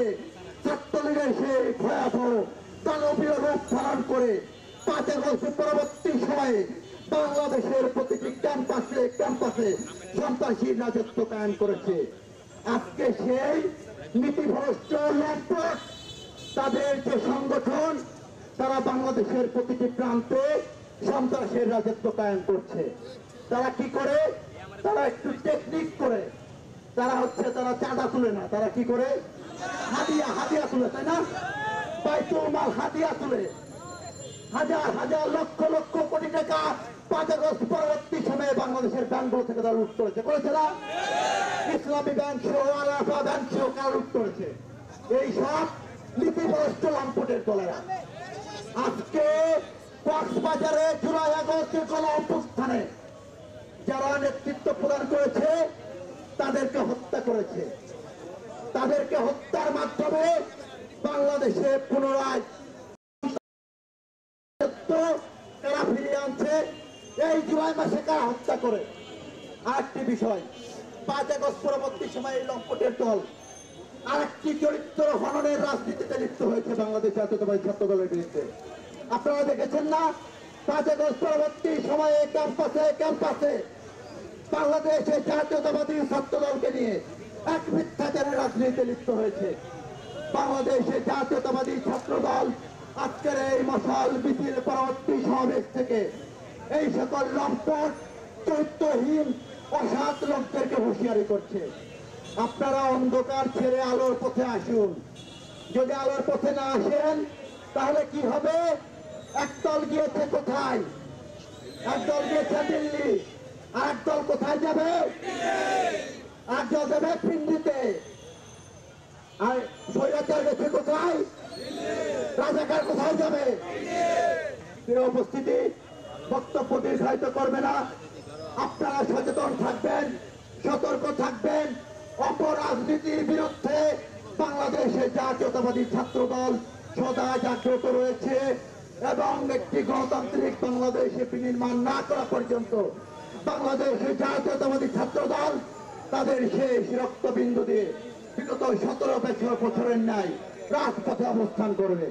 করে ছাত্রলীগের সেই ভয়াবহ দানবীয় রূপ ধারণ করে 5 আগস্ট পরবর্তী সময়ে বাংলাদেশের প্রতিটি ক্যাম্পাসে সন্ত্রাসী রাজত্ব কায়েম করেছে। আজকে সেই নীতিভ্রষ্ট লম্পট তাদের যে সংগঠন, তারা বাংলাদেশের প্রতিটি প্রান্তে সন্ত্রাসের রাজত্ব কায়েম করছে। তারা কি করে? তারা একটু টেকনিক করে, তারা চাঁদা তুলে না, তারা কি করে? হাদিয়া তুলে, তাই না? বাইতুল মাল হাদিয়া তুলে হাজার হাজার লক্ষ লক্ষ কোটি টাকা 5 আগস্ট পরবর্তী সময়ে বাংলাদেশের ব্যাংকগুলো থেকে তারা লুট করেছে না? ইসলামী ব্যাংক সহ আলাফা ব্যাংক সহ কারা লুট করেছে? এই সব নীতিভ্রষ্ট লম্পটের দলেরা আজকে কক্সবাজারে জুলাই আগস্টের গণ অভ্যুত্থানে যারা নেতৃত্ব প্রদান করেছে তাদেরকে হত্যা করেছে। তাদেরকে হত্যার মাধ্যমে বাংলাদেশে পুনরায় কারা ফিরিয়ে আনছে। এই জুলাই মাসে কারা হত্যা করে? আরেকটি বিষয়, 5 আগস্ট পরবর্তী সময়ে এই লম্পটের দল আরেকটি চরিত্র হননের রাজনীতিতে লিপ্ত হয়েছে বাংলাদেশ জাতীয়তাবাদী ছাত্র দলের বিরুদ্ধে। আপনারা দেখেছেন না, 5 আগস্ট পরবর্তী সময়ে ক্যাম্পাসে বাংলাদেশের জাতীয়তাবাদী ছাত্র দলকে নিয়ে এক মিথ্যাচারের রাজনীতিতে লিপ্ত হয়েছে। বাংলাদেশের জাতীয়তাবাদী ছাত্র দল আজকের এই মশাল মিছিল পরবর্তী সমাবেশ থেকে এই সকল লম্পট চরিত্রহীন অসৎ লোকদেরকে হুঁশিয়ারি করছে, আপনারা অন্ধকার ছেড়ে আলোর পথে আসুন। যদি আলোর পথে না আসেন তাহলে কি হবে? একদল গিয়েছে কোথায়? একদল গিয়েছে দিল্লি, আর একদল কোথায় যাবে? একদল যাবে পিন্ডিতে, আর স্বৈরাচার গেছে কোথায়? রাজাকার কোথায় যাবে? প্রিয় উপস্থিতি, বক্তব্য দীর্ঘায়িত করবে না। আপনারা সচেতন থাকবেন, সতর্ক থাকবেন। অপরাজনীতির বিরুদ্ধে বাংলাদেশের জাতীয়তাবাদী ছাত্র দল সদা জাগ্রত রয়েছে এবং একটি গণতান্ত্রিক বাংলাদেশে বিনির্মাণ না করা পর্যন্ত বাংলাদেশের জাতীয়তাবাদী ছাত্র দল তাদের শেষ রক্তবিন্দু দিয়ে বিগত 17 বছরের ন্যায় রাজপথে অবস্থান করবে।